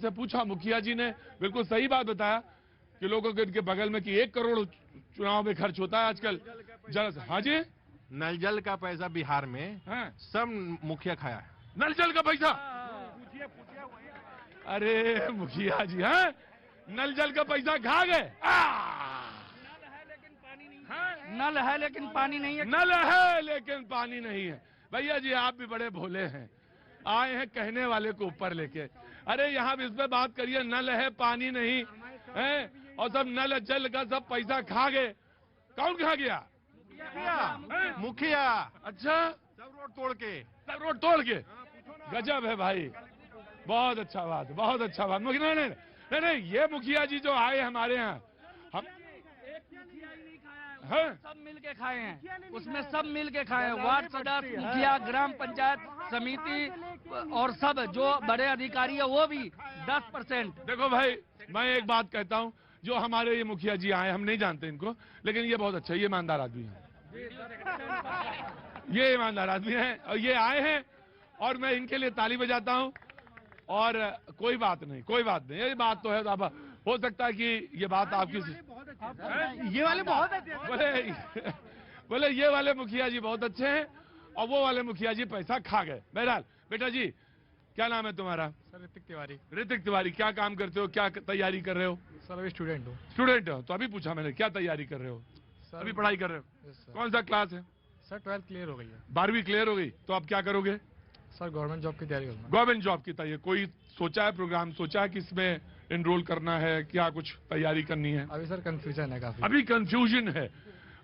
से पूछा, मुखिया जी ने बिल्कुल सही बात बताया कि लोगों के इनके बगल में कि 1 करोड़ चुनाव में खर्च होता है आजकल जल। हाँ जी, नल जल का पैसा बिहार में सब मुखिया खाया है। नल जल का पैसा, अरे मुखिया जी, हाँ नल जल का पैसा खा गए। नल है लेकिन पानी नहीं है। नल है लेकिन पानी नहीं है। भैया जी आप भी बड़े भोले हैं, आए हैं कहने वाले को ऊपर लेके। अरे यहाँ भी इस पे बात करिए, नल है पानी नहीं है, और सब नल जल का सब पैसा खा गए। कौन खा गया? मुखिया। अच्छा, सब रोड तोड़ के, सब रोड तोड़ के। गजब है भाई, बहुत अच्छा बात, बहुत अच्छा बात। नहीं नहीं नहीं नहीं, ये मुखिया जी जो आए हमारे यहाँ, हम सब मिल के खाए हैं, उसमें सब मिल के खाए हैं। वार्ड सदस्य, मुखिया, ग्राम पंचायत समिति और सब जो बड़े अधिकारी है वो भी 10%। देखो भाई, मैं एक बात कहता हूँ, जो हमारे ये मुखिया जी आए, हम नहीं जानते इनको, लेकिन ये बहुत अच्छा, ये ईमानदार आदमी है, ये ईमानदार आदमी है, और ये आए हैं और मैं इनके लिए ताली बजाता हूँ। और कोई बात नहीं, कोई बात नहीं, ये बात तो है। अब हो सकता है कि ये बात आपकी, ये वाले बहुत अच्छे बोले ये वाले मुखिया जी बहुत अच्छे हैं और वो वाले मुखिया जी पैसा खा गए। बहरहाल बेटा जी, क्या नाम है तुम्हारा? सर ऋतिक तिवारी। ऋतिक तिवारी, क्या काम करते हो, क्या तैयारी कर रहे हो? सर अभी स्टूडेंट हूँ। स्टूडेंट हो, तो अभी पूछा मैंने क्या तैयारी कर रहे हो? सर अभी पढ़ाई कर रहे हो? सर। कौन सा क्लास है? सर 12th क्लियर हो गई है। 12वीं क्लियर हो गई, तो अब क्या करोगे? सर गवर्नमेंट जॉब की तैयारी करूंगा। गवर्नमेंट जॉब की तैयारी, कोई सोचा है प्रोग्राम, सोचा है कि इसमें एनरोल करना है, क्या कुछ तैयारी करनी है? अभी सर कंफ्यूजन है काफी। अभी कंफ्यूजन है,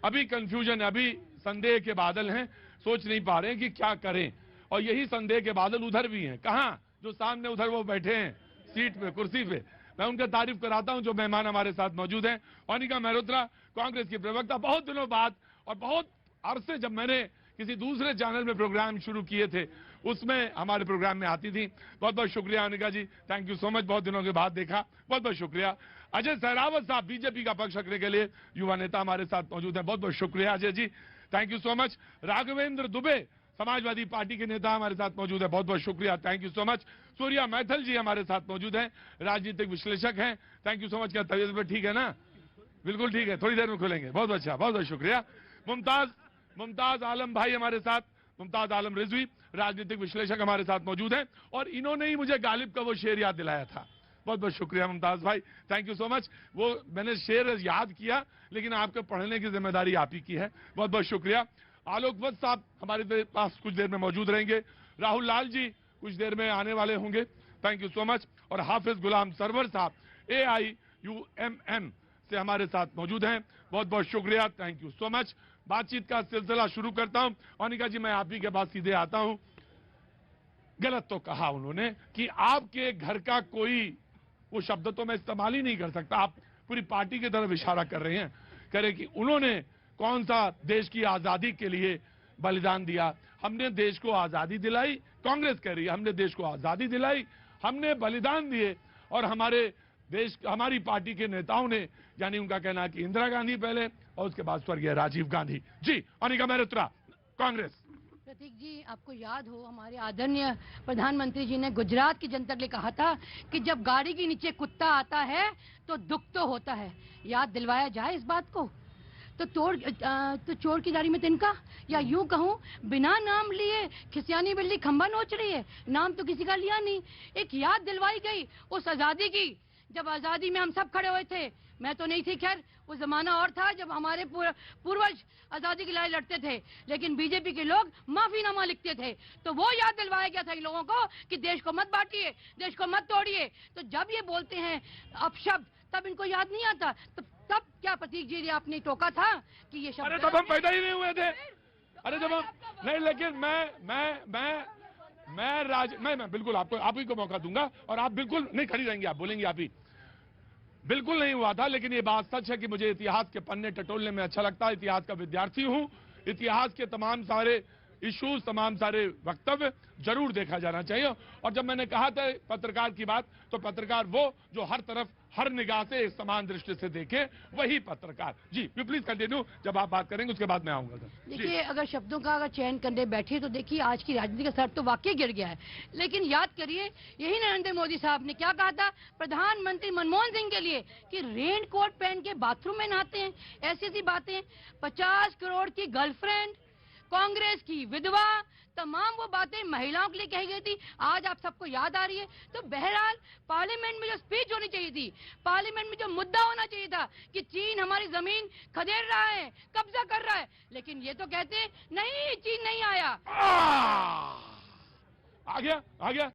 अभी कंफ्यूजन है, अभी संदेह के बादल हैं, सोच नहीं पा रहे हैं कि क्या करें। और यही संदेह के बादल उधर भी हैं। कहाँ? जो सामने उधर वो बैठे हैं सीट पे, कुर्सी पे। मैं उनका तारीफ कराता हूं, जो मेहमान हमारे साथ मौजूद हैं। अनिका मेहरोत्रा, कांग्रेस की प्रवक्ता, बहुत दिनों बाद और बहुत अरसे जब मैंने किसी दूसरे चैनल में प्रोग्राम शुरू किए थे, उसमें हमारे प्रोग्राम में आती थी। बहुत बहुत शुक्रिया अनिका जी, थैंक यू सो मच, बहुत दिनों के बाद देखा, बहुत बहुत शुक्रिया। अजय सहरावत साहब, बीजेपी का पक्ष रखने के लिए युवा नेता हमारे साथ मौजूद है, बहुत बहुत शुक्रिया Ajay ji, thank you so much. Raghavendra Dubey, Samajwadi Party के नेता हमारे साथ मौजूद है, बहुत बहुत शुक्रिया, thank you so much. Surya Maithal ji हमारे साथ मौजूद हैं, राजनीतिक विश्लेषक हैं, थैंक यू सो मच। क्या तबीयत पर ठीक है ना? बिल्कुल ठीक है, थोड़ी देर में खुलेंगे, बहुत अच्छा, बहुत बहुत शुक्रिया। मुमताज आलम भाई हमारे साथ, मुमताज आलम रिजवी, राजनीतिक विश्लेषक हमारे साथ मौजूद हैं, और इन्होंने ही मुझे गालिब का वो शेर याद दिलाया था। बहुत बहुत शुक्रिया मुमताज भाई, थैंक यू सो मच। वो मैंने शेर याद किया, लेकिन आपके पढ़ने की जिम्मेदारी आप ही की है, बहुत बहुत शुक्रिया। आलोक वत्स साहब हमारे पास कुछ देर में मौजूद रहेंगे। राहुल लाल जी कुछ देर में आने वाले होंगे, थैंक यू सो मच। और हाफिज गुलाम सरवर साहब AIUMM से हमारे साथ मौजूद हैं, बहुत बहुत शुक्रिया, थैंक यू सो मच। बातचीत का सिलसिला शुरू करता हूं। अनिका जी, मैं आप ही के पास सीधे आता हूं। गलत तो कहा उन्होंने कि आपके घर का कोई, वो शब्द तो मैं इस्तेमाल ही नहीं कर सकता, आप पूरी पार्टी की तरफ इशारा कर रहे हैं, कह रहे कि उन्होंने कौन सा देश की आजादी के लिए बलिदान दिया। हमने देश को आजादी दिलाई, कांग्रेस कह रही है हमने देश को आजादी दिलाई, हमने बलिदान दिए, और हमारे देश, हमारी पार्टी के नेताओं ने, यानी उनका कहना है कि इंदिरा गांधी पहले और उसके बाद स्वर्गीय राजीव गांधी। जी अनिका मेहरोत्रा, कांग्रेस। प्रतीक जी, आपको याद हो हमारे आदरणीय प्रधानमंत्री जी ने गुजरात की जनता के लिए कहा था कि जब गाड़ी के नीचे कुत्ता आता है तो दुख तो होता है। याद दिलवाया जाए इस बात को। तो चोर की दाढ़ी में तिनका, या यूं कहूं बिना नाम लिए खिसियानी बिल्ली खंबा नोच रही है, नाम तो किसी का लिया नहीं। एक याद दिलवाई गई उस आजादी की, जब आजादी में हम सब खड़े हुए थे। मैं तो नहीं थी, खैर वो जमाना और था जब हमारे पूर्वज आजादी की लड़ाई लड़ते थे, लेकिन बीजेपी के लोग माफीनामा लिखते थे। तो वो याद दिलवाया गया था इन लोगों को कि देश को मत बांटिए, देश को मत तोड़िए। तो जब ये बोलते हैं अपशब्द, तब इनको याद नहीं आता। तो तब क्या प्रतीक जी आपने टोका था कि ये शब्द? अरे तब हम पैदा ही नहीं हुए थे। अरे जब हम नहीं, लेकिन मैं बिल्कुल आपको, आप ही को मौका दूंगा, और आप बिल्कुल नहीं खड़ी रहेंगे, आप बोलेंगे आप ही। बिल्कुल नहीं हुआ था, लेकिन ये बात सच है कि मुझे इतिहास के पन्ने टटोलने में अच्छा लगता है। इतिहास का विद्यार्थी हूं, इतिहास के तमाम सारे इश्यूज, तमाम सारे वक्तव्य जरूर देखा जाना चाहिए। और जब मैंने कहा था पत्रकार की बात, तो पत्रकार वो जो हर तरफ हर निगाह से समान दृष्टि से देखे, वही पत्रकार। जी यू प्लीज कंटिन्यू, जब आप बात करेंगे उसके बाद मैं आऊंगा। देखिए, अगर शब्दों का अगर चयन करने बैठे तो देखिए आज की राजनीति का स्तर तो वाकई गिर गया है। लेकिन याद करिए, यही नरेंद्र मोदी साहब ने क्या कहा था प्रधानमंत्री मनमोहन सिंह के लिए कि रेन कोट पहन के बाथरूम में नहाते हैं, ऐसी ऐसी बातें। 50 करोड़ की गर्लफ्रेंड, कांग्रेस की विधवा, तमाम वो बातें महिलाओं के लिए कही गई थी, आज आप सबको याद आ रही है। तो बहरहाल पार्लियामेंट में जो स्पीच होनी चाहिए थी, पार्लियामेंट में जो मुद्दा होना चाहिए था कि चीन हमारी जमीन खदेड़ रहा है, कब्जा कर रहा है, लेकिन ये तो कहते हैं नहीं, चीन नहीं आया। आ गया